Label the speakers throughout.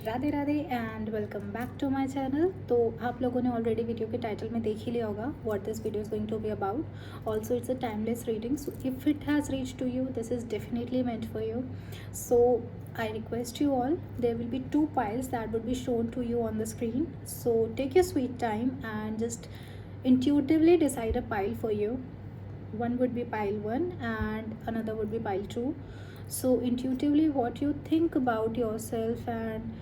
Speaker 1: Radhe Radhe and welcome back to my channel. तो आप लोगों ने ऑलरेडी वीडियो के टाइटल में देख ही लिया होगा what this video is going to be about. Also it's a timeless reading, so if it has reach to you this is definitely meant for you. So I request you all, there will be two piles that would be shown to you on the screen, so take your sweet time and just intuitively decide a pile for you. One would be pile 1 and another would be pile 2. So intuitively what you think about yourself and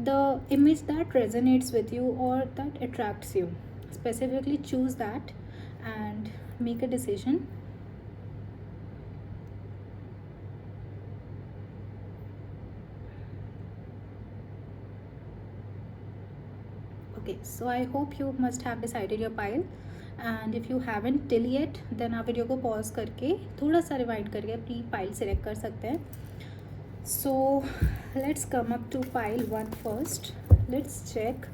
Speaker 1: the image that resonates with you or that attracts you, specifically choose that and make a decision. Okay, so I hope you must have decided your pile, and if you haven't till yet then आप video को pause करके थोड़ा सा rewind करके अपनी pile select कर सकते हैं. So let's come up to pile 1 first. Let's check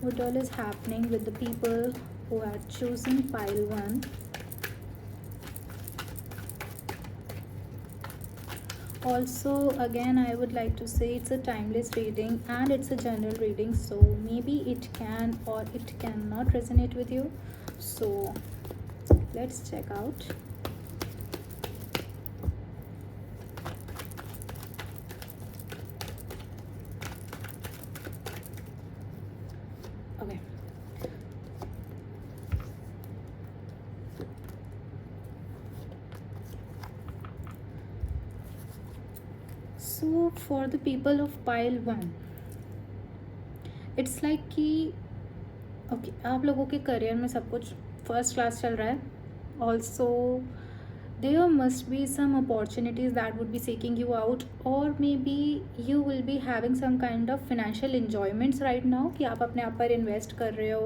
Speaker 1: what all is happening with the people who are choosing pile 1. Also, again, I would like to say it's a timeless reading and it's a general reading, so maybe it can or it cannot resonate with you. So let's check out. Okay. So for the people of pile 1, it's like कि okay आप लोगों के career में सब कुछ first class चल रहा है. Also there must be some opportunities that would be seeking you out, or maybe you will be having some kind of financial enjoyments right now कि आप अपने आप पर इन्वेस्ट कर रहे हो,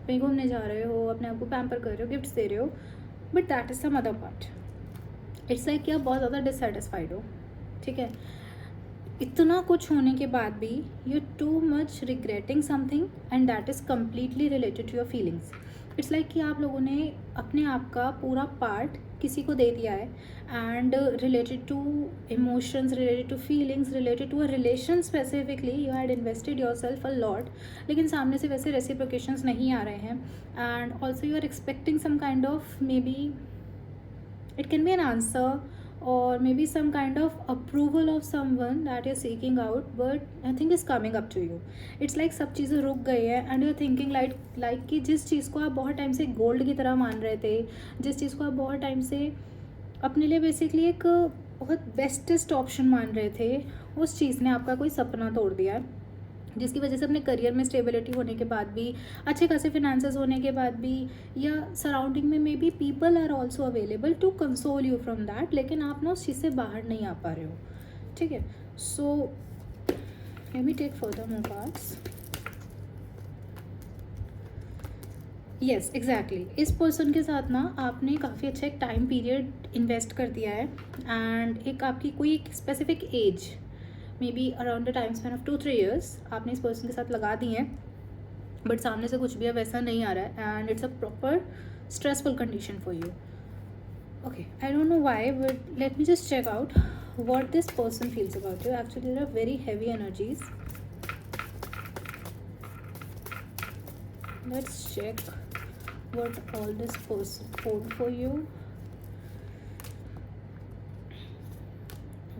Speaker 1: कहीं घूमने जा रहे हो, अपने आप को पैम्पर कर रहे हो, गिफ्ट्स दे रहे हो. But that is some other part. It's like कि आप बहुत ज़्यादा डिससेटिस्फाइड हो. ठीक है, इतना कुछ होने के बाद भी you too much regretting something and that is completely related to your feelings. It's like कि आप लोगों ने अपने आप का पूरा पार्ट किसी को दे दिया है and related to emotions, related to feelings, related to a relation specifically you had invested yourself a lot, लेकिन सामने से वैसे रेसिप्रोकेशंस नहीं आ रहे हैं. And also you are expecting some kind of, maybe it can be an answer or maybe some kind of approval of someone that you're seeking out, but nothing is coming up to you. It's like सब चीज़ें रुक गई है and you're thinking like कि जिस चीज़ को आप बहुत टाइम से गोल्ड की तरह मान रहे थे, जिस चीज़ को आप बहुत टाइम से अपने लिए बेसिकली एक बहुत बेस्टेस्ट ऑप्शन मान रहे थे, उस चीज़ ने आपका कोई सपना तोड़ दिया है, जिसकी वजह से अपने करियर में स्टेबिलिटी होने के बाद भी, अच्छे खासे फिनेंसेस होने के बाद भी, या सराउंडिंग में maybe people are also available to console you from that, लेकिन आप ना उस चीज़ से बाहर नहीं आ पा रहे हो. ठीक है, so let me take further more cards. Yes exactly, इस पर्सन के साथ ना आपने काफ़ी अच्छा एक टाइम पीरियड इन्वेस्ट कर दिया है एंड एक आपकी कोई एक specific age, maybe around the time span of 2-3 years आपने इस पर्सन के साथ लगा दी हैं, बट सामने से कुछ भी अब वैसा नहीं आ रहा है and it's a proper stressful condition for you. Okay, I don't know why, but let me just check out what this person feels about you. Actually there are very heavy energies. Let's check what all this person hold for you.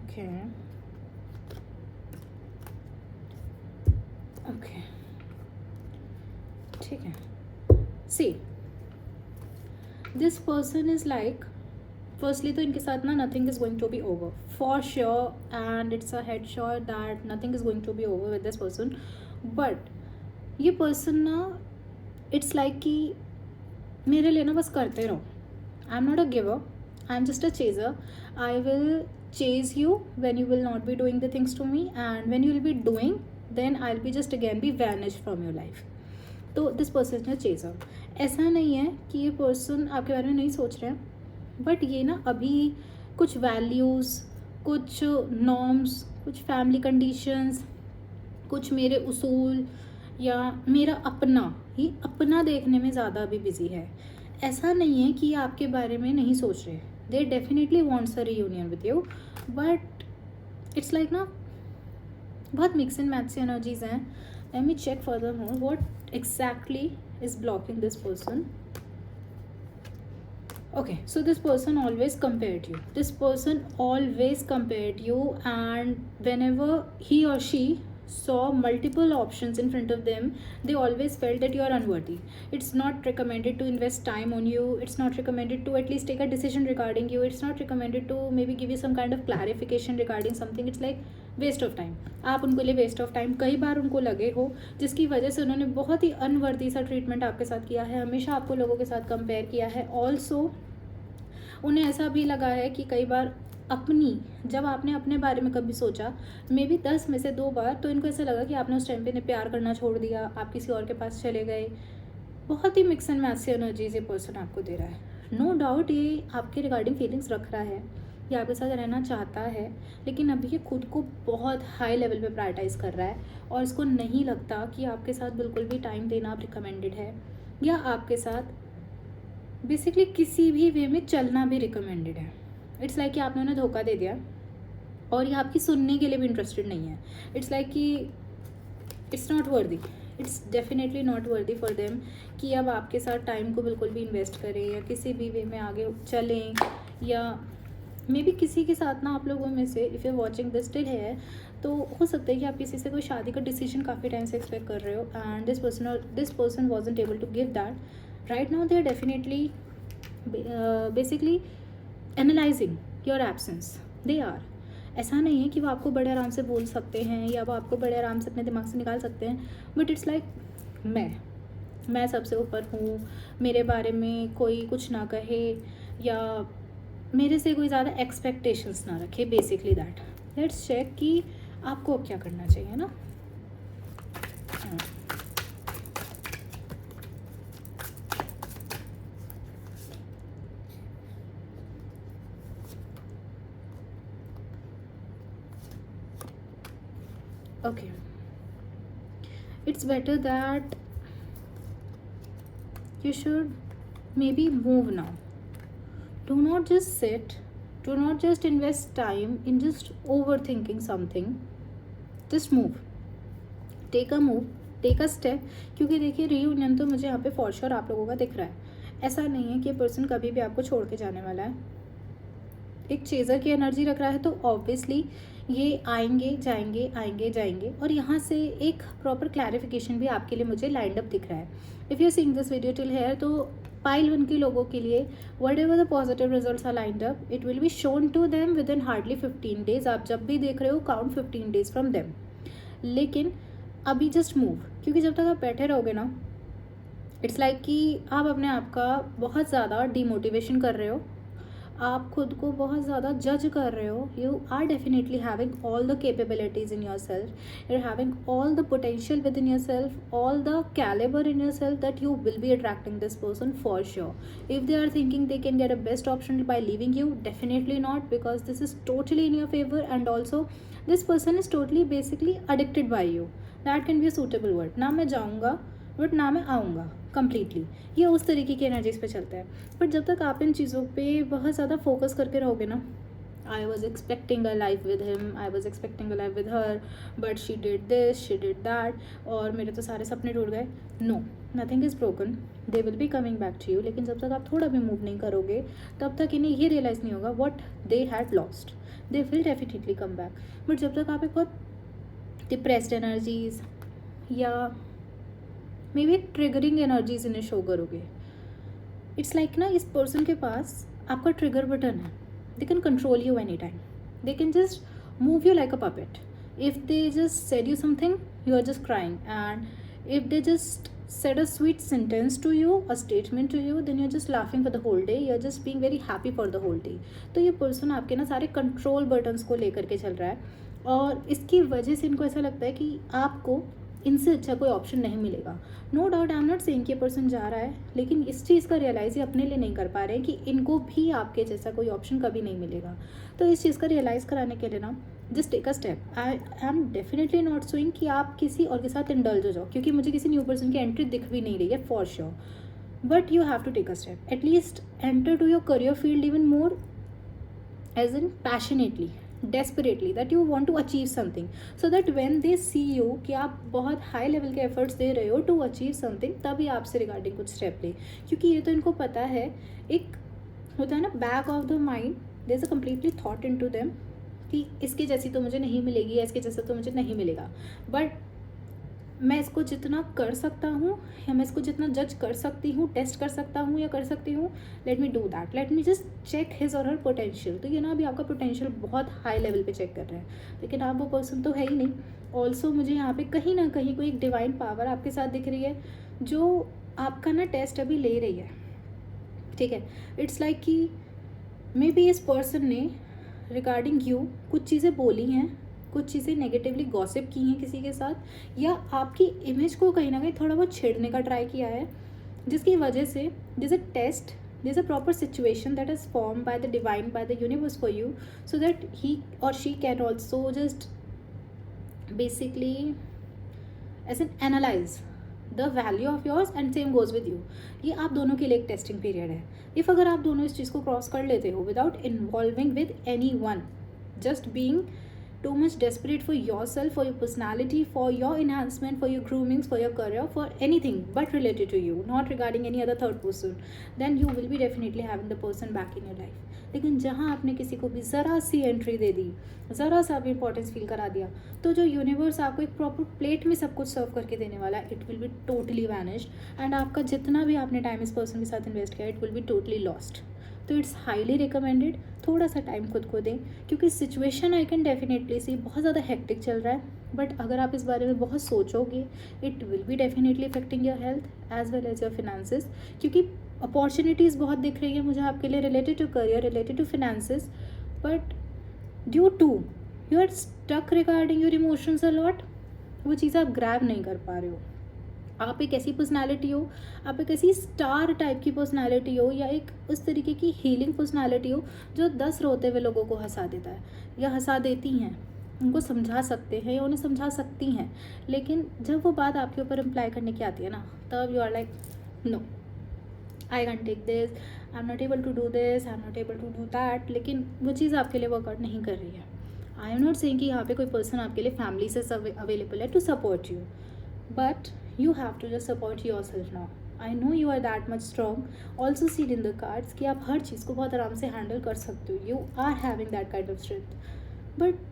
Speaker 1: Okay. Okay. ठीक है. See, this person is like, firstly तो इनके साथ ना nothing is going to be over for sure and it's a head sure that nothing is going to be over with this person. But ये person ना, it's like कि मेरे लिए ना बस करते रहो. I am not a giver, I am just a chaser. I will chase you when you will not be doing the things to me, and when you will be doing then I'll be just again be vanished from your life. तो this person is a chaser. ऐसा नहीं है कि ये person आपके बारे में नहीं सोच रहे हैं, बट ये ना अभी कुछ वैल्यूज़, कुछ नॉर्म्स, कुछ फैमिली कंडीशंस, कुछ मेरे उसूल या मेरा अपना, ये अपना देखने में ज़्यादा अभी बिजी है. ऐसा नहीं है कि ये आपके बारे में नहीं सोच रहे, they definitely wants a reunion with you, but it's like ना बहुत मिक्स एंड मैच एनर्जीज हैं. Let me check further more what exactly is blocking this person. Okay, so this person always compared you. This person always compared you, and whenever he or she saw multiple options in front of them, they always felt that you are unworthy. It's not recommended to invest time on you. It's not recommended to at least take a decision regarding you. It's not recommended to maybe give you some kind of clarification regarding something. It's like waste of time. आप उनके लिए waste of time कई बार उनको लगे हो, जिसकी वजह से उन्होंने बहुत ही अनवर्दी सा ट्रीटमेंट आपके साथ किया है, हमेशा आपको लोगों के साथ कंपेयर किया है. ऑल्सो उन्हें ऐसा भी लगा है कि कई बार जब आपने अपने बारे में कभी सोचा, मे बी 10 में से 2 बार, तो इनको ऐसा लगा कि आपने उस टाइम पे प्यार करना छोड़ दिया, आप किसी और के पास चले गए. बहुत ही मिक्स एंड मैच से एनर्जीज ये पर्सन आपको दे रहा है. नो डाउट ये आपके रिगार्डिंग फीलिंग्स रख रहा है, ये आपके साथ रहना चाहता है, लेकिन अभी ये खुद को बहुत हाई लेवल पे प्रायोरिटाइज़ कर रहा है, और इसको नहीं लगता कि आपके साथ बिल्कुल भी टाइम देना आप रिकमेंडेड है, या आपके साथ बेसिकली किसी भी वे में चलना भी रिकमेंडेड है. इट्स लाइक कि आपने उन्हें धोखा दे दिया, और ये आपकी सुनने के लिए भी इंटरेस्टेड नहीं है. इट्स लाइक कि it's not worthy, it's definitely not worthy for them कि अब आपके साथ टाइम को बिल्कुल भी इन्वेस्ट करें, या किसी भी वे में आगे चलें, या मे बी किसी के साथ ना, आप लोगों में से if you watching this still है, तो हो सकता है कि आप किसी से कोई शादी का डिसीजन काफ़ी टाइम से एक्सपेक्ट कर रहे हो, and this person wasn't able to give that. Right now they are definitely basically analysing your absence. They are, ऐसा नहीं है कि वो आपको बड़े आराम से बोल सकते हैं, या वो आपको बड़े आराम से अपने दिमाग से निकाल सकते हैं, बट इट्स लाइक मैं सबसे ऊपर हूँ, मेरे बारे में कोई कुछ ना कहे, या मेरे से कोई ज़्यादा एक्सपेक्टेशंस ना रखे. Basically that. लेट्स चेक कि आपको अब क्या करना चाहिए ना. Okay, it's better that you should maybe move now. Do not just sit, do not just invest time in just overthinking something. Just move, take a move, take a step. क्योंकि देखिए reunion तो मुझे यहाँ पे for sure आप लोगों का दिख रहा है. ऐसा नहीं है कि पर्सन कभी भी आपको छोड़ के जाने वाला है. एक चेज़र की एनर्जी रख रहा है, तो ऑब्वियसली ये आएंगे जाएंगे, और यहाँ से एक प्रॉपर क्लैरिफिकेशन भी आपके लिए मुझे लाइंड अप दिख रहा है. If you seeing this video till here, तो पाइल 1 के लोगों के लिए whatever the positive results are lined up, it will be shown to them within hardly 15 days. आप जब भी देख रहे हो, काउंट 15 डेज फ्रॉम देम. लेकिन अभी जस्ट मूव, क्योंकि जब तक आप बैठे रहोगे ना, इट्स लाइक कि आप अपने आप का बहुत ज़्यादा डीमोटिवेशन कर रहे हो, आप खुद को बहुत ज़्यादा जज कर रहे हो. You are definitely having all the capabilities in yourself, you are having all the potential within yourself, all the calibre in yourself, that you will be attracting this person for sure. If they are thinking they can get a best option by leaving you, definitely not, because this is totally in your favor, and also this person is totally basically addicted by you. That can be a suitable word. ना मैं जाऊँगा but ना मैं आऊँगा completely, ये उस तरीके की एनर्जीज पे चलता है. बट जब तक आप इन चीज़ों पे बहुत ज़्यादा फोकस करके रहोगे ना, I was expecting a life with him, I was expecting a life with her, but she did this, she did that, और मेरे तो सारे सपने टूट गए. No, nothing is broken, they will be coming back to you. लेकिन जब तक आप थोड़ा भी मूव नहीं करोगे, तब तक इन्हें ये रियलाइज़ नहीं होगा what they had lost. They will definitely come back. But जब तक आप एक बहुत डिप्रेस्ड एनर्जीज या मे बी ट्रिगरिंग एनर्जीज इन्हें शो करोगे, इट्स लाइक ना, इस पर्सन के पास आपका ट्रिगर बटन है. They can control you any time, they can just move you like a puppet. If they just said you something, you are just crying, and if they just said a sweet sentence to you, a statement to you, then you're just laughing for the whole day, you're just being very happy for the whole day. तो ये person आपके ना सारे control buttons को लेकर के चल रहा है, और इसकी वजह से इनको ऐसा लगता है कि आपको इनसे अच्छा कोई ऑप्शन नहीं मिलेगा. No doubt, I am not saying कि ये पर्सन जा रहा है, लेकिन इस चीज़ का रियलाइज़ ये अपने लिए नहीं कर पा रहे हैं कि इनको भी आपके जैसा कोई ऑप्शन कभी नहीं मिलेगा. तो इस चीज़ का रियलाइज़ कराने के लिए ना, just take a step. I am definitely not saying कि आप किसी और के साथ इंडल्ज हो जाओ, क्योंकि मुझे किसी न्यू पर्सन की एंट्री दिख भी नहीं रही है for sure. But you have to take a step, at least enter to your career field even more as in passionately. desperately, that you want to achieve something, so that when they see you कि आप बहुत high level के efforts they रहे हो to achieve something, तभी आपसे regarding कुछ step ले, क्योंकि ये तो इनको पता है, एक होता है ना back of the mind, there is a completely thought into them कि इसके जैसी तो मुझे नहीं मिलेगी या इसके जैसा तो मुझे नहीं मिलेगा, बट मैं इसको जितना कर सकता हूँ या मैं इसको जितना जज कर सकती हूँ, टेस्ट कर सकता हूँ या कर सकती हूँ, let me do that, let me just check his और हर पोटेंशियल। तो ये ना अभी आपका पोटेंशियल बहुत हाई लेवल पे चेक कर रहे हैं, लेकिन आप वो पर्सन तो है ही नहीं। ऑल्सो मुझे यहाँ पे कहीं ना कहीं कोई एक डिवाइन पावर आपके साथ दिख रही है जो आपका ना टेस्ट अभी ले रही है, ठीक है। इट्स लाइक कि मे बी इस पर्सन ने रिगार्डिंग यू कुछ चीज़ें बोली हैं, कुछ चीज़ें नेगेटिवली गॉसिप की हैं किसी के साथ, या आपकी इमेज को कहीं ना कहीं थोड़ा बहुत छेड़ने का ट्राई किया है, जिसकी वजह से this a test, this a proper situation that is form by the divine, by the universe for you, so that he or she can also just basically as an analyse the value of yours, and same goes with you. ये आप दोनों के लिए एक testing period है। If अगर आप दोनों इस चीज़ को क्रॉस कर लेते हो without involving with any one, just being too much desperate for yourself, for your personality, for your enhancement, for your groomings, for your career, for anything but related to you, not regarding any other third person, then you will be definitely having the person back in your life। लेकिन जहाँ आपने किसी को भी ज़रा सी entry दे दी, ज़रा सा भी इंपॉर्टेंस फील करा दिया, तो जो यूनिवर्स आपको एक प्रॉपर प्लेट में सब कुछ सर्व करके देने वाला है, it will be totally vanished, and आपका जितना भी आपने टाइम इस पर्सन के साथ इन्वेस्ट किया, it will be totally lost. तो इट्स हाईली रिकमेंडेड थोड़ा सा टाइम खुद को दें, क्योंकि सिचुएशन आई कैन डेफिनेटली सी बहुत ज़्यादा हेक्टिक चल रहा है, बट अगर आप इस बारे में बहुत सोचोगे, it will be definitely affecting your health as well as your finances, क्योंकि अपॉर्चुनिटीज़ बहुत दिख रही है मुझे आपके लिए related to career, related to finances, but due to you are stuck regarding your emotions a lot, वो चीज़ आप ग्रैब नहीं कर पा रहे हो। आप एक ऐसी पर्सनालिटी हो, आप एक ऐसी स्टार टाइप की पर्सनालिटी हो, या एक उस तरीके की हीलिंग पर्सनालिटी हो जो 10 रोते हुए लोगों को हंसा देता है या हंसा देती हैं, उनको समझा सकते हैं या उन्हें समझा सकती हैं, लेकिन जब वो बात आपके ऊपर अप्लाई करने की आती है ना, तब you are like no, I can take this, I am not able to do this, I am not able to do that, लेकिन वो चीज़ आपके लिए वर्कआउट नहीं कर रही है। आई एम नॉट सेइंग कि यहाँ पे कोई पर्सन आपके लिए फैमिली से अवेलेबल है to support you, but you have to just support yourself now। I know you are that much strong, also seen in the cards कि आप हर चीज़ को बहुत आराम से हैंडल कर सकते हो, you are having that kind of strength, but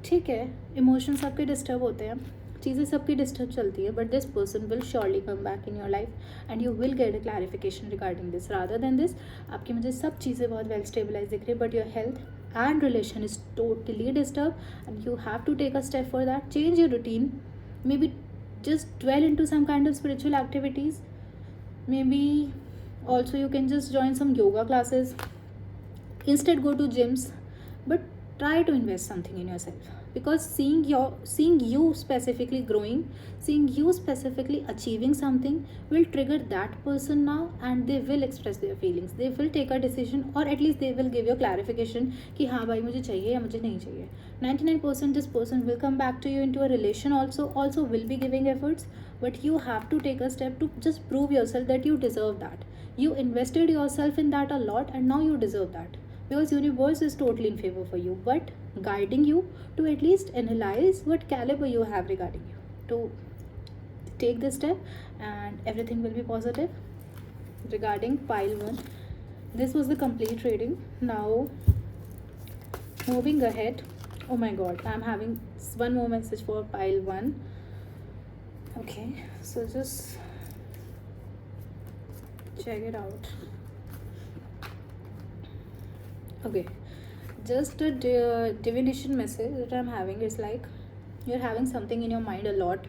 Speaker 1: ठीक है, इमोशंस आपके डिस्टर्ब होते हैं, चीज़ें सबकी डिस्टर्ब चलती है, but this person will surely come back in your life and you will get a clarification regarding this. Rather than this, आपकी मुझे सब चीज़ें बहुत वेल स्टेबलाइज दिख रही है, but your health and relation is totally disturb and you have to take a step for that. Change your routine, maybe just dwell into some kind of spiritual activities, maybe also you can just join some yoga classes, instead go to gyms, but try to invest something in yourself, because seeing you specifically growing, seeing you specifically achieving something will trigger that person now, and they will express their feelings, they will take a decision, or at least they will give you clarification कि हाँ भाई मुझे चाहिए या मुझे नहीं चाहिए। 99% this person will come back to you into a relation, also will be giving efforts, but you have to take a step to just prove yourself that you deserve that, you invested yourself in that a lot, and now you deserve that, because universe is totally in favor for you, but guiding you to at least analyze what caliber you have regarding you, to take this step, and everything will be positive. Regarding pile 1, this was the complete reading. Now moving ahead, oh my god, I'm having one more message for pile 1. Okay, so just check it out. Okay, just a divination message that I'm having is like, you're having something in your mind a lot,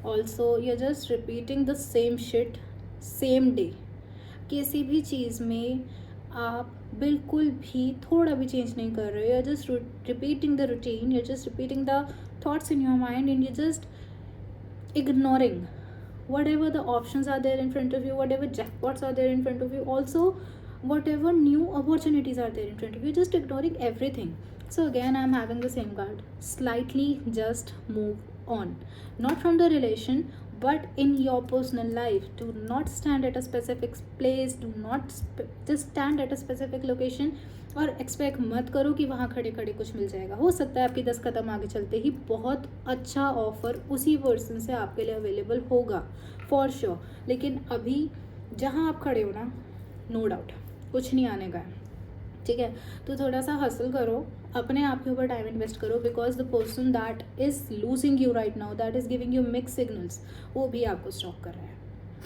Speaker 1: also you're just repeating the same shit same day। किसी भी चीज़ में आप बिल्कुल भी थोड़ा भी change नहीं कर रहे हो, you're just repeating the routine, you're just repeating the thoughts in your mind, and you're just ignoring whatever the options are there in front of you, whatever jackpots are there in front of you, also whatever new opportunities are there in front of you, just ignoring everything. So again, I'm having the same card, slightly just move on, not from the relation, but in your personal life. Do not stand at a specific place, do not just stand at a specific location और expect मत करो कि वहाँ खड़े खड़े कुछ मिल जाएगा। हो सकता है आपकी 10 कदम आगे चलते ही बहुत अच्छा ऑफ़र उसी पर्सन से आपके लिए अवेलेबल होगा, फॉर श्योर। लेकिन अभी जहाँ आप खड़े हो ना, नो डाउट कुछ नहीं आने का है, ठीक है। तो थोड़ा सा हसल करो, अपने आप के ऊपर टाइम इन्वेस्ट करो, because the person that is losing you right now, that is giving you mix signals, वो भी आपको स्टॉक कर रहे हैं,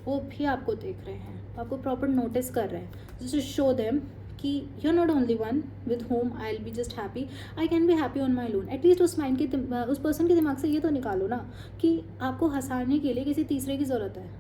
Speaker 1: वो भी आपको देख रहे हैं, आपको प्रॉपर नोटिस कर रहे हैं। जस्ट शो देम कि you are not only one with home I will be just happy, I can be happy on my own. At least उस माइंड के उस पर्सन के दिमाग से ये तो निकालो ना कि आपको हंसाने के लिए किसी तीसरे की ज़रूरत है।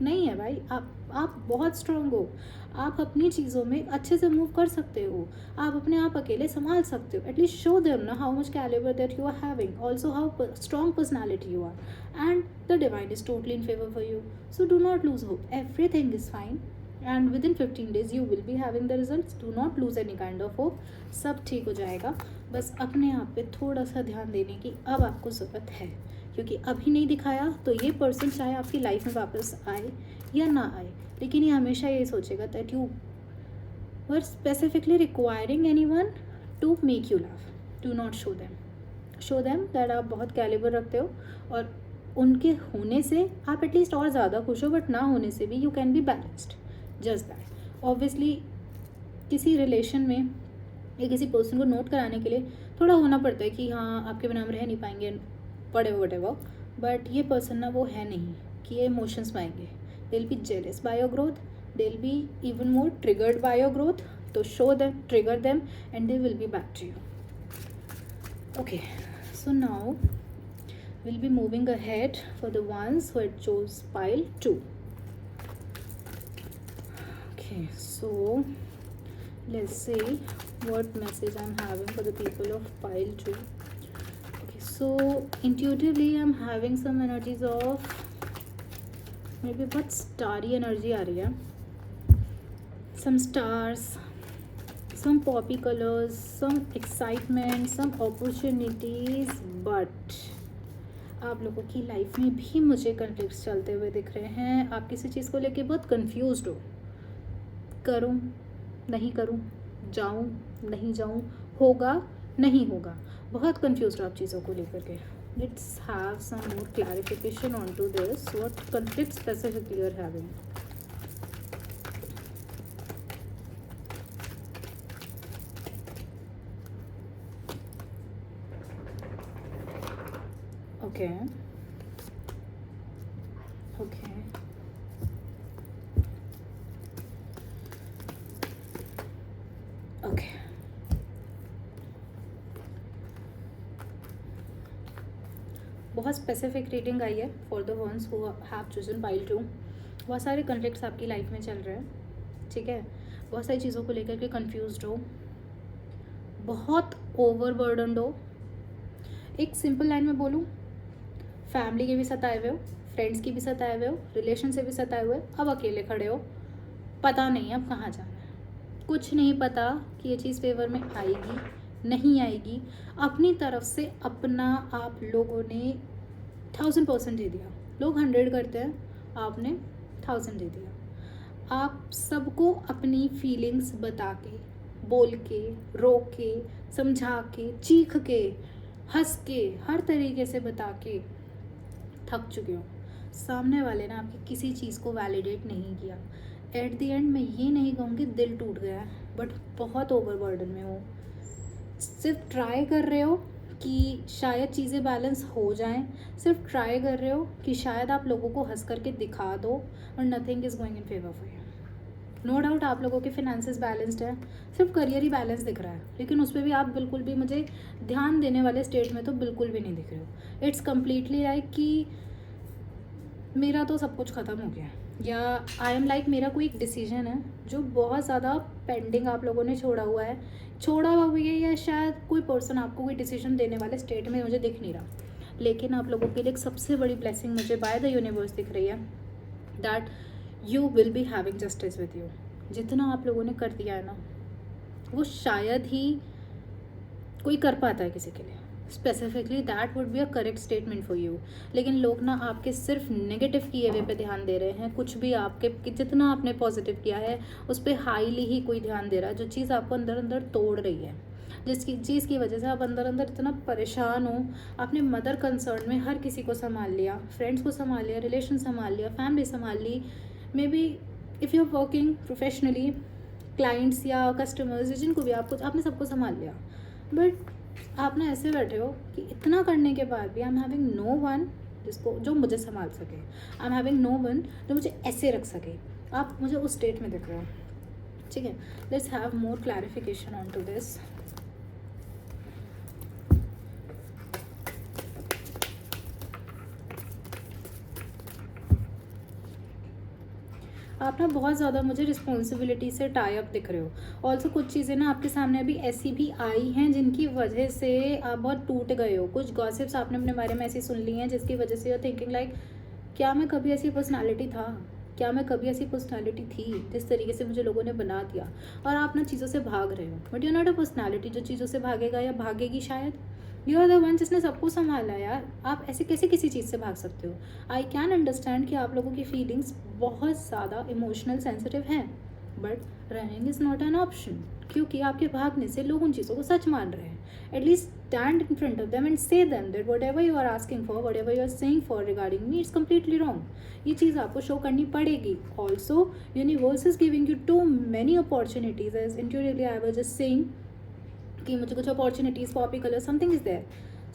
Speaker 1: नहीं है भाई, आप बहुत स्ट्रांग हो, आप अपनी चीज़ों में अच्छे से मूव कर सकते हो, आप अपने आप अकेले संभाल सकते हो। एटलीस्ट शो देम ना how much calibre that you are having, also how strong personality you are, and the divine is totally in favour for you. So do not lose hope, everything is fine, and within 15 days you will be having the result. Do not lose any kind of hope, सब ठीक हो जाएगा। बस अपने आप पे थोड़ा सा ध्यान देने की अब आपको ज़रूरत है, क्योंकि अभी नहीं दिखाया तो ये पर्सन चाहे आपकी लाइफ में वापस आए या ना आए, लेकिन ये हमेशा ये सोचेगा that you were specifically requiring any one two make you laugh. Do not show them that आप बहुत कैलिबर रखते हो, और उनके होने से आप एटलीस्ट और ज़्यादा खुश हो, बट ना होने से भी you can be balanced, just that. Obviously किसी रिलेशन में या किसी पर्सन को नोट कराने के लिए थोड़ा होना पड़ता है कि हाँ आपके बिना हम रह नहीं पाएंगे, whatever, बट ये पर्सन ना वो है नहीं कि ये इमोशंस पाएंगे। They will be jealous by your growth, they will be even more triggered by your growth, तो show them, trigger them, and they will be back to you. Okay, so now we'll be moving ahead for the ones who had chose pile 2. Okay, so let's see what message I'm having for the people of pile 2. Okay, so intuitively I'm having some energies of maybe बहुत starry energy आ रही है, some stars, some poppy colors, some excitement, some opportunities, but आप लोगों की life में भी मुझे conflicts चलते हुए दिख रहे हैं। आप किसी चीज़ को लेके बहुत कंफ्यूज्ड हो, करूं नहीं करूं, जाऊं नहीं जाऊं, होगा नहीं होगा, बहुत कंफ्यूज्ड हो आप चीज़ों को लेकर के। Let's have some more clarification on to this, what conflict specifically you are having. Okay. बहुत स्पेसिफिक रीडिंग आई है for the ones who have chosen pile 2। बहुत सारे कन्फ्लिक्ट्स आपकी लाइफ में चल रहे हैं, ठीक है। बहुत सारी चीज़ों को लेकर के कन्फ्यूज्ड हो, बहुत ओवरबर्डनड हो। एक सिंपल लाइन में बोलूँ, फैमिली के भी सताए हुए हो, फ्रेंड्स की भी सताए हुए हो, रिलेशन से भी सताए हुए, अब अकेले खड़े हो, पता नहीं अब कहाँ जाना है, कुछ नहीं पता कि ये चीज़ फेवर में आएगी नहीं आएगी। अपनी तरफ से अपना आप लोगों ने 1000% दे दिया। लोग 100 करते हैं, आपने 1000 दे दिया। आप सबको अपनी फीलिंग्स बता के, बोल के, रो के, समझा के, चीख के, हंस के, हर तरीके से बता के थक चुके हो। सामने वाले ने आपकी किसी चीज़ को वैलिडेट नहीं किया। एट द एंड मैं ये नहीं कहूँगी दिल टूट गया है, बट बहुत ओवरबर्डन में हो। सिर्फ ट्राई कर रहे हो कि शायद चीज़ें बैलेंस हो जाएं, सिर्फ ट्राई कर रहे हो कि शायद आप लोगों को हंस करके दिखा दो, और nothing is going in favour for you. No doubt आप लोगों के फिनेंसेस बैलेंस्ड है, सिर्फ करियर ही बैलेंस दिख रहा है, लेकिन उस पर भी आप बिल्कुल भी मुझे ध्यान देने वाले स्टेट में तो बिल्कुल भी नहीं दिख रहे हो। इट्स कम्प्लीटली लाइक कि मेरा तो सब कुछ ख़त्म हो गया है, या आई एम लाइक मेरा कोई एक डिसीजन है जो बहुत ज़्यादा पेंडिंग आप लोगों ने छोड़ा हुआ है, छोड़ा हुआ भी है, या शायद कोई पर्सन आपको कोई डिसीजन देने वाले स्टेट में मुझे दिख नहीं रहा। लेकिन आप लोगों के लिए एक सबसे बड़ी ब्लेसिंग मुझे बाय द यूनिवर्स दिख रही है, that you will be having justice with you. जितना आप लोगों ने कर दिया है ना, वो शायद ही कोई कर पाता है किसी के लिए, specifically that would be a correct statement for you. लेकिन लोग ना आपके सिर्फ नेगेटिव किए हुए पे ध्यान दे रहे हैं, कुछ भी आपके कि जितना आपने पॉजिटिव किया है उस पर हाईली ही कोई ध्यान दे रहा है, जो चीज़ आपको अंदर अंदर तोड़ रही है, जिसकी चीज़ की वजह से आप अंदर अंदर इतना परेशान हो। आपने मदर कंसर्न में हर किसी को संभाल लिया, फ्रेंड्स को संभाल लिया, रिलेशन संभाल लिया, फैमिली संभाल ली, maybe if you are working professionally, clients या कस्टमर्स जिनको भी आपको, आपने सबको संभाल लिया, बट आप ना ऐसे बैठे हो कि इतना करने के बाद भी I am having no one जिसको जो मुझे संभाल सके, I am having no one जो मुझे ऐसे रख सके। आप मुझे उस स्टेट में देख रहे हो, ठीक है। Let's have more clarification on to this. आप ना बहुत ज़्यादा मुझे रिस्पॉन्सिबिलिटी से टाई अप दिख रहे हो। ऑल्सो कुछ चीज़ें ना आपके सामने अभी ऐसी भी आई हैं जिनकी वजह से आप बहुत टूट गए हो। कुछ गॉसिप्स आपने अपने बारे में ऐसी सुन ली हैं जिसकी वजह से यू आर थिंकिंग लाइक, क्या मैं कभी ऐसी पर्सनालिटी था, क्या मैं कभी ऐसी पर्सनालिटी थी जिस तरीके से मुझे लोगों ने बना दिया। और आप ना चीज़ों से भाग रहे हो, but you not a personality जो चीज़ों से भागेगा या भागेगी। शायद यू आर द वन जिसने सबको संभाला यार। आप ऐसे कैसे किसी चीज़ से भाग सकते हो। आई कैन अंडरस्टैंड कि आप लोगों की फीलिंग्स बहुत ज़्यादा इमोशनल सेंसिटिव हैं, but running is not an option, क्योंकि आपके भागने से लोग उन चीज़ों को सच मान रहे हैं। At least stand in front of them and say them that whatever you are asking for, whatever you are saying for regarding me, it's completely wrong. ये चीज़ आपको शो करनी पड़ेगी। Also universe is giving you too many opportunities, as interiorly I was just saying कि मुझे कुछ opportunities, poppy colour, something is there,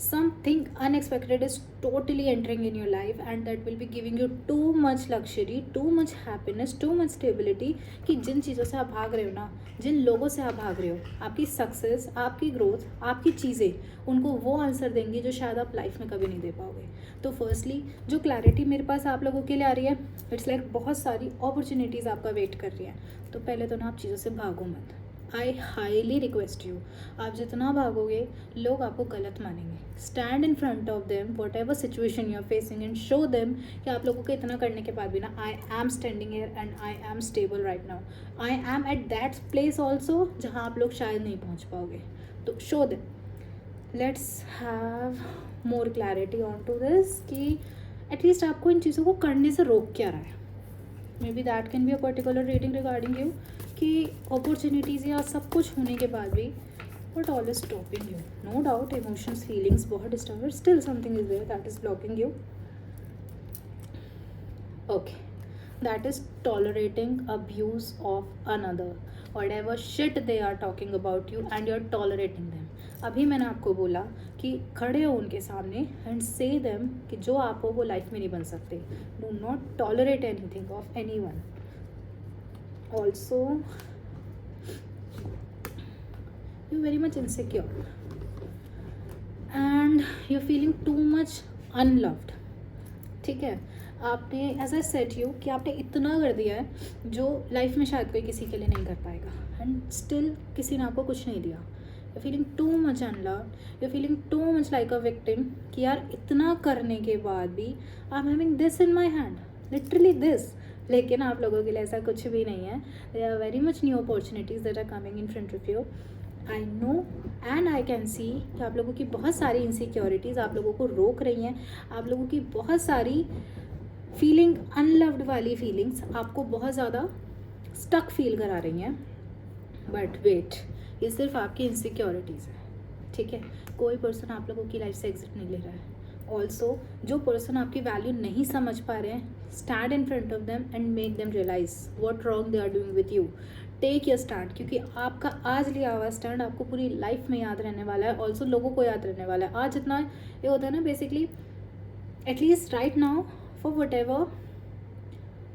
Speaker 1: something unexpected is totally entering in your life and that will be giving you too much luxury, too much happiness, too much stability कि जिन चीज़ों से आप भाग रहे हो ना, जिन लोगों से आप भाग रहे हो, आपकी सक्सेस, आपकी ग्रोथ, आपकी चीज़ें उनको वो आंसर देंगी जो शायद आप लाइफ में कभी नहीं दे पाओगे। तो फर्स्टली जो क्लैरिटी मेरे पास आप लोगों के लिए आ रही है, इट्स लाइक बहुत सारी अपॉर्चुनिटीज़ आपका वेट कर रही है। तो पहले तो ना आप चीज़ों से भागो मत। आई हाईली रिक्वेस्ट यू, आप जितना भागोगे लोग आपको गलत मानेंगे। Stand in front of them whatever situation you are facing and show them कि आप लोगों को इतना करने के बाद भी ना, I am standing here and I am stable right now. I am at that place also जहाँ आप लोग शायद नहीं पहुँच पाओगे। तो show them. Let's have more clarity on to this कि एटलीस्ट आपको इन चीज़ों को करने से रोक क्या रहा है। May be that can be a particular reading regarding you कि अपॉर्चुनिटीज़ या सब कुछ होने के बाद भी what all is stopping you. No doubt emotions, feelings बहुत disturb, but still something is there that is blocking you. Okay, that is tolerating abuse of another, whatever shit they are talking about you and you're tolerating them. अभी मैंने आपको बोला कि खड़े हो उनके सामने and say them कि जो आप हो वो लाइफ में नहीं बन सकते. Do not tolerate anything of anyone. Also, you're very much insecure and you're feeling too much unloved. ठीक है, आपने एज आई सेड यू कि आपने इतना कर दिया है जो लाइफ में शायद कोई किसी के लिए नहीं कर पाएगा, एंड स्टिल किसी ने आपको कुछ नहीं दिया. You feeling too much unloved, you feeling too much like a victim कि यार इतना करने के बाद भी I am having this in my hand, literally this. लेकिन आप लोगों के लिए ऐसा कुछ भी नहीं है. There are very much new opportunities that are coming in front of you. I know and I can see कि आप लोगों की बहुत सारी इनसिक्योरिटीज़ आप लोगों को रोक रही हैं. आप लोगों की बहुत सारी फीलिंग अनलव्ड वाली फीलिंग्स आपको बहुत ज़्यादा स्टक फील करा रही हैं. बट वेट, ये सिर्फ आपकी इनसिक्योरिटीज़ है, ठीक है. कोई पर्सन आप लोगों की लाइफ से एग्जिट नहीं ले रहा है. ऑल्सो जो पर्सन आपकी वैल्यू नहीं समझ पा रहे हैं, stand in front of them and make them realise what wrong they are doing with you. Take your stand, क्योंकि आपका आज लिया हुआ स्टैंड आपको पूरी लाइफ में याद रहने वाला है. ऑल्सो लोगों को याद रहने वाला है. आज जितना ये होता है ना, basically at least right now, for whatever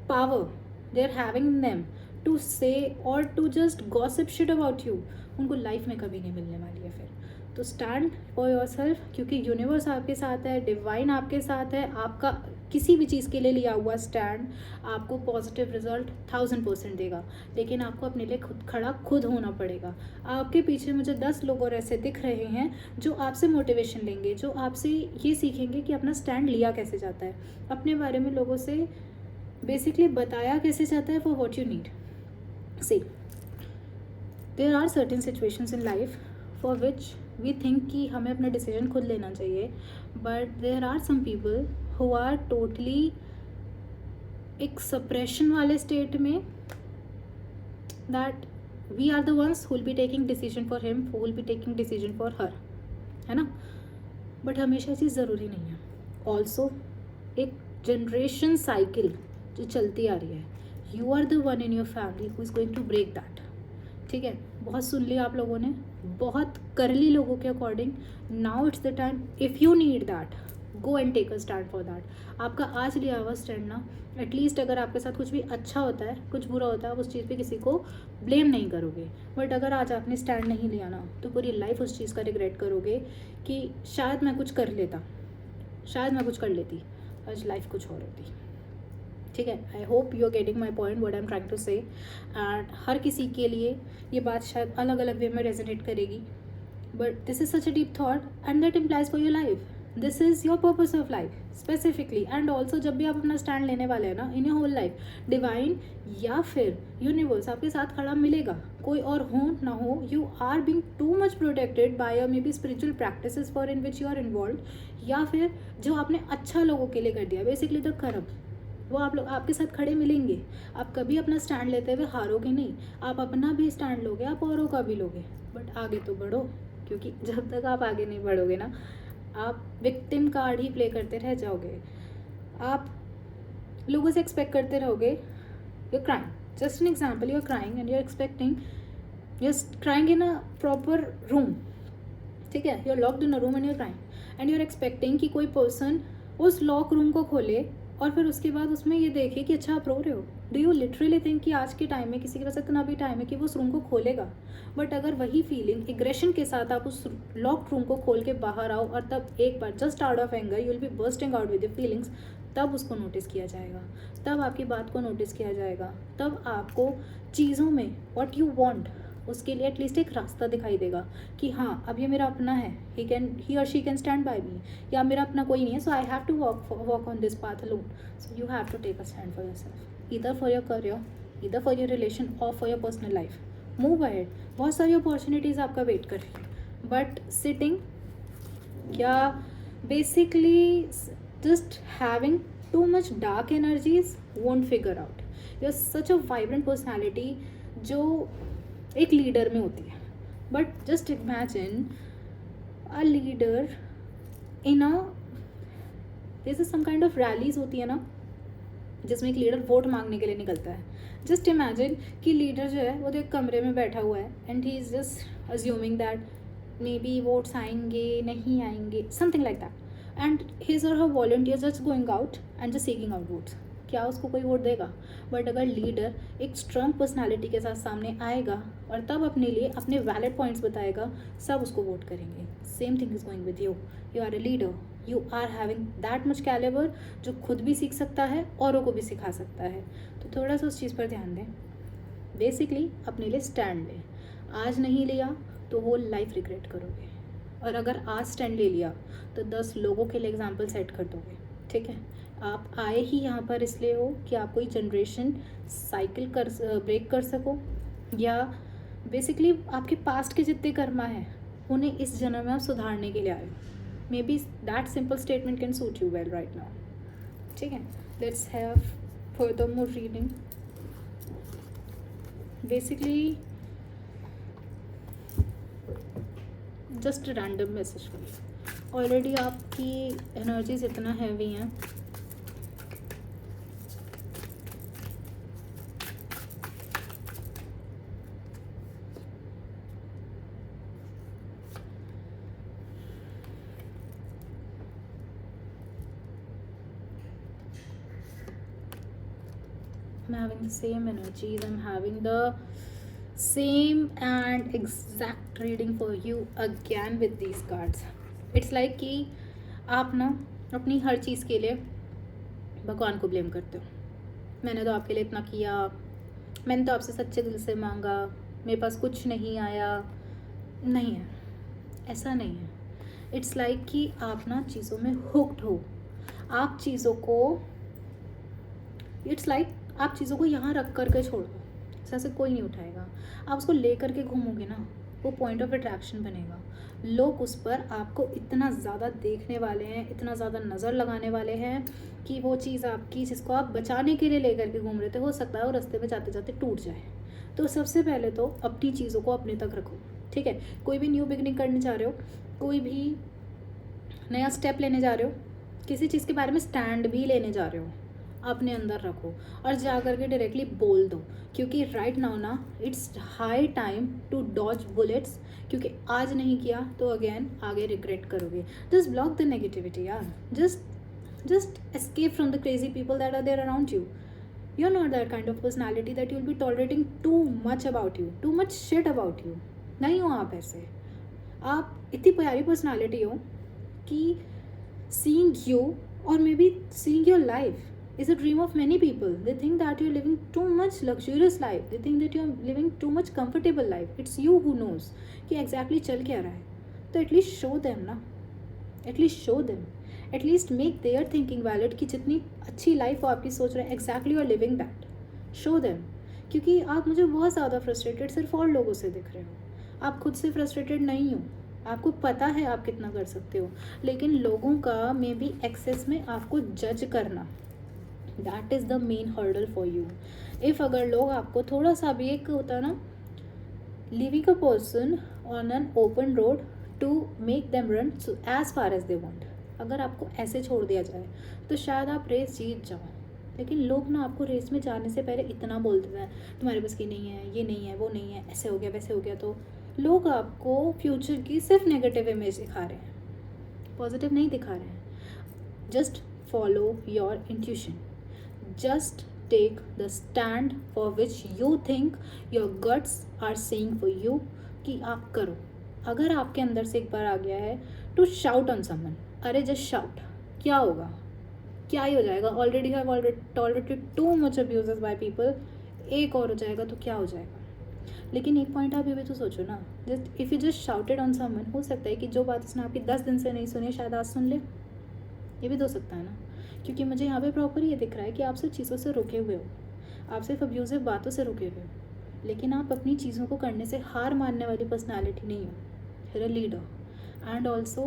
Speaker 1: power they are having in them to say और to just gossip shit about you, उनको लाइफ में कभी नहीं मिलने वाली है. फिर तो स्टैंड फॉर योर सेल्फ, क्योंकि यूनिवर्स आपके साथ है, डिवाइन आपके साथ है. आपका किसी भी चीज़ के लिए लिया हुआ स्टैंड आपको पॉजिटिव रिजल्ट 1000% देगा. लेकिन आपको अपने लिए खुद होना पड़ेगा. आपके पीछे मुझे 10 लोग और ऐसे दिख रहे हैं जो आपसे मोटिवेशन लेंगे, जो आपसे ये सीखेंगे कि अपना स्टैंड लिया कैसे जाता है, अपने बारे में लोगों से बेसिकली बताया कैसे जाता है for what you need. See, there are certain situations in life for which we think कि हमें अपना डिसीजन खुद लेना चाहिए, but there are some people who are totally एक सप्रेशन वाले स्टेट में, that we are the ones who will be taking decision for him, who will be taking decision for her, है ना. बट हमेशा चीज़ ज़रूरी नहीं है. ऑल्सो एक जनरेशन साइकिल जो चलती आ रही है, you are the one in your family who is going to break that. ठीक है, बहुत सुन लिया आप लोगों ने, बहुत कर ली लोगों के according. Now it's the time, if you need that, go and take a stand for that. आपका आज लिया हुआ स्टैंड ना, एटलीस्ट अगर आपके साथ कुछ भी अच्छा होता है, कुछ बुरा होता है, आप उस चीज़ पे किसी को ब्लेम नहीं करोगे. बट अगर आज आपने स्टैंड नहीं लिया ना, तो पूरी लाइफ उस चीज़ का रिग्रेट करोगे कि शायद मैं कुछ कर लेता, शायद मैं कुछ कर लेती, आज लाइफ कुछ और होती. ठीक है, I hope you are getting my point what I am trying to say. And हर किसी के लिए ये बात शायद अलग अलग वे में रेजोनेट करेगी, but this is such a deep thought and that implies for your life. This is your purpose of life specifically. And also जब भी आप अपना स्टैंड लेने वाले हैं ना, in your whole life, divine या फिर यूनिवर्स आपके साथ खड़ा मिलेगा, कोई और हो ना हो. You are being too much protected by your maybe spiritual practices for in which you are involve, या फिर जो आपने अच्छा लोगों के लिए कर दिया, बेसिकली द कर्म, वो आप लोग आपके साथ खड़े मिलेंगे. आप कभी अपना स्टैंड लेते हुए हारोगे नहीं. आप अपना भी स्टैंड लोगे, आप औरों का भी लोगे, बट आगे तो बढ़ो. क्योंकि जब तक आप आगे नहीं बढ़ोगे ना, आप विक्टिम कार्ड ही प्ले करते रह जाओगे. आप लोगों से एक्सपेक्ट करते रहोगे. You are crying, just an example, you are crying and you are expecting, you are crying in a proper room. ठीक है, you are locked in a room and you are crying and you are expecting कि कोई person उस lock room को खोले और फिर उसके बाद उसमें ये देखे कि अच्छा आप रो रहे हो. डू यू लिटरली थिंक कि आज के टाइम में किसी के पास इतना भी टाइम है कि वो उस रूम को खोलेगा? बट अगर वही फीलिंग एग्रेशन के साथ आप उस लॉक्ड रूम को खोल के बाहर आओ और तब एक बार just out of anger you will be bursting out with your feelings, तब उसको नोटिस किया जाएगा, तब आपकी बात को नोटिस किया जाएगा, तब आपको चीज़ों में व्हाट यू वांट उसके लिए एटलीस्ट एक रास्ता दिखाई देगा कि हाँ अब ये मेरा अपना है, he or she can stand by me, या मेरा अपना कोई नहीं है, so I have to walk on this path alone. So you have to take a stand for yourself, either for your career, either for your relation or for your personal life. Move ahead. बहुत सारी opportunities आपका wait कर रही है, but sitting या basically just having too much dark energies won't figure out. You're such a vibrant personality जो एक leader में होती है. But just imagine a leader in a, this is some kind of rallies होती है ना, जिसमें एक लीडर वोट मांगने के लिए निकलता है. जस्ट इमेजिन कि लीडर जो है वो तो एक कमरे में बैठा हुआ है and he is just assuming that maybe votes आएंगे नहीं आएंगे, something like that, and his और her volunteer just going out and just seeking out votes. क्या उसको कोई वोट देगा? बट अगर लीडर एक स्ट्रॉन्ग पर्सनालिटी के साथ सामने आएगा और तब अपने लिए अपने वैलिड पॉइंट्स बताएगा, सब उसको वोट करेंगे. Same thing is going with you. You are a leader, you are having that much calibre जो खुद भी सीख सकता है, औरों को भी सिखा सकता है. तो थोड़ा सा उस चीज़ पर ध्यान दें. बेसिकली अपने लिए स्टैंड लें. आज नहीं लिया तो वो लाइफ रिग्रेट करोगे, और अगर आज स्टैंड ले लिया तो 10 लोगों के लिए एग्जाम्पल सेट कर दोगे. ठीक है, आप आए ही यहाँ पर इसलिए हो कि आप कोई जनरेशन साइकिल ब्रेक कर सको, या बेसिकली आपके पास्ट के जितने कर्मा हैं उन्हें इस जन्म में आप सुधारने के लिए आए हो. May be that simple statement can suit you well right now. ठीक है, let's have further more reading. Basically just random message for you. Already आपकी एनर्जीज इतना हैवी हैं, I'm having the same energies, I'm having the same and exact reading for you again with these cards. It's like कि आप ना अपनी हर चीज़ के लिए भगवान को ब्लेम करते हो. मैंने तो आपके लिए इतना किया, मैंने तो आपसे सच्चे दिल से मांगा, मेरे पास कुछ नहीं आया. नहीं है, ऐसा नहीं है. इट्स लाइक कि आप ना चीज़ों में हुक्ड हो. आप चीज़ों को, इट्स लाइक आप चीज़ों को यहाँ रख करके छोड़ दो, ऐसा से कोई नहीं उठाएगा. आप उसको ले करके घूमोगे ना वो पॉइंट ऑफ अट्रैक्शन बनेगा। लोग उस पर आपको इतना ज़्यादा देखने वाले हैं, इतना ज़्यादा नज़र लगाने वाले हैं कि वो चीज़ आपकी जिसको आप बचाने के लिए लेकर के घूम रहे थे, हो सकता है वो रास्ते में जाते जाते टूट जाए। तो सबसे पहले तो अपनी चीज़ों को अपने तक रखो, ठीक है। कोई भी न्यू बिगनिंग करने जा रहे हो, कोई भी नया स्टेप लेने जा रहे हो, किसी चीज़ के बारे में स्टैंड भी लेने जा रहे हो, अपने अंदर रखो और जा करके डायरेक्टली बोल दो। क्योंकि राइट नाउ ना it's high time to dodge bullets, क्योंकि आज नहीं किया तो अगेन आगे रिग्रेट करोगे। जस्ट ब्लॉक द नेगेटिविटी यार, just escape from the crazy people that are there around you. You're not that kind of personality that you'll be tolerating too much about you, too much shit about you. नहीं हो आप ऐसे। आप इतनी प्यारी personality हो कि seeing you or maybe seeing your life is a dream of many people. They think that you're living too much luxurious life. They think that you're living too much comfortable life. It's you who knows कि exactly चल क्या रहा है। तो at least show them ना, at least show them, at least make their thinking valid कि जितनी अच्छी लाइफ वो आपकी सोच रहे हैं exactly you're living that. Show them. क्योंकि आप मुझे बहुत ज़्यादा फ्रस्ट्रेटेड सिर्फ और लोगों से दिख रहे हो, आप खुद से फ्रस्ट्रेटेड नहीं हो। आपको पता है आप कितना कर सकते हो, लेकिन लोगों का मे बी एक्सेस में आपको जज करना, that is the main hurdle for you. If अगर लोग आपको थोड़ा सा भी, एक होता है ना living a person on an open road to make them run as far as they want, अगर आपको ऐसे छोड़ दिया जाए तो शायद आप रेस जीत जाओ। लेकिन लोग ना आपको रेस में जाने से पहले इतना बोल देते हैं तुम्हारे बस की नहीं है, ये नहीं है, वो नहीं है, ऐसे हो गया वैसे हो गया। तो लोग आपको फ्यूचर की सिर्फ नेगेटिव इमेज दिखा रहे हैं, पॉजिटिव नहीं दिखा रहे हैं। Just follow your intuition, just take the stand for which you think your guts are saying for you कि आप करो। अगर आपके अंदर से एक बार आ गया है टू शाउट ऑन समवन, अरे जस्ट शाउट, क्या होगा, क्या ही हो जाएगा। Already have tolerated too much abuses by people, एक और हो जाएगा तो क्या हो जाएगा। लेकिन एक पॉइंट आप ये भी तो सोचो ना, just if you just shouted on someone, हो सकता है कि जो बात उसने आपकी 10 दिन से नहीं सुनी शायद आज सुन ले, ये भी तो हो सकता है ना। क्योंकि मुझे यहाँ पे प्रॉपर ये दिख रहा है कि आप सिर्फ चीज़ों से रुके हुए हो, आप सिर्फ अब्यूजिव बातों से रुके हुए हो, लेकिन आप अपनी चीज़ों को करने से हार मानने वाली पर्सनैलिटी नहीं हो। you're a leader and also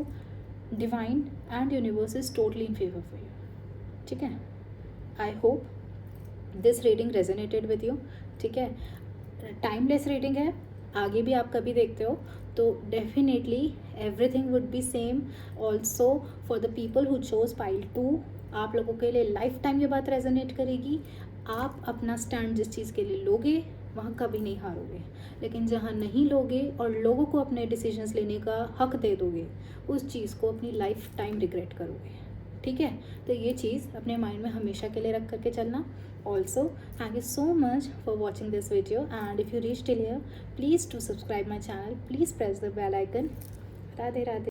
Speaker 1: divine and universe is totally in favor for you, ठीक है। I hope this reading resonated with you, ठीक है। टाइमलेस रीडिंग है, आगे भी आप कभी देखते हो तो definitely everything would be same also for the people who chose pile 2। आप लोगों के लिए लाइफ टाइम ये बात रेजोनेट करेगी। आप अपना स्टैंड जिस चीज़ के लिए लोगे वहाँ कभी नहीं हारोगे, लेकिन जहाँ नहीं लोगे और लोगों को अपने डिसीजंस लेने का हक दे दोगे, उस चीज़ को अपनी लाइफ टाइम रिग्रेट करोगे, ठीक है। तो ये चीज़ अपने माइंड में हमेशा के लिए रख करके चलना। Also thank you so much for watching this video and if you reach till here please to subscribe my channel, please press the bell icon. Radhe Radhe.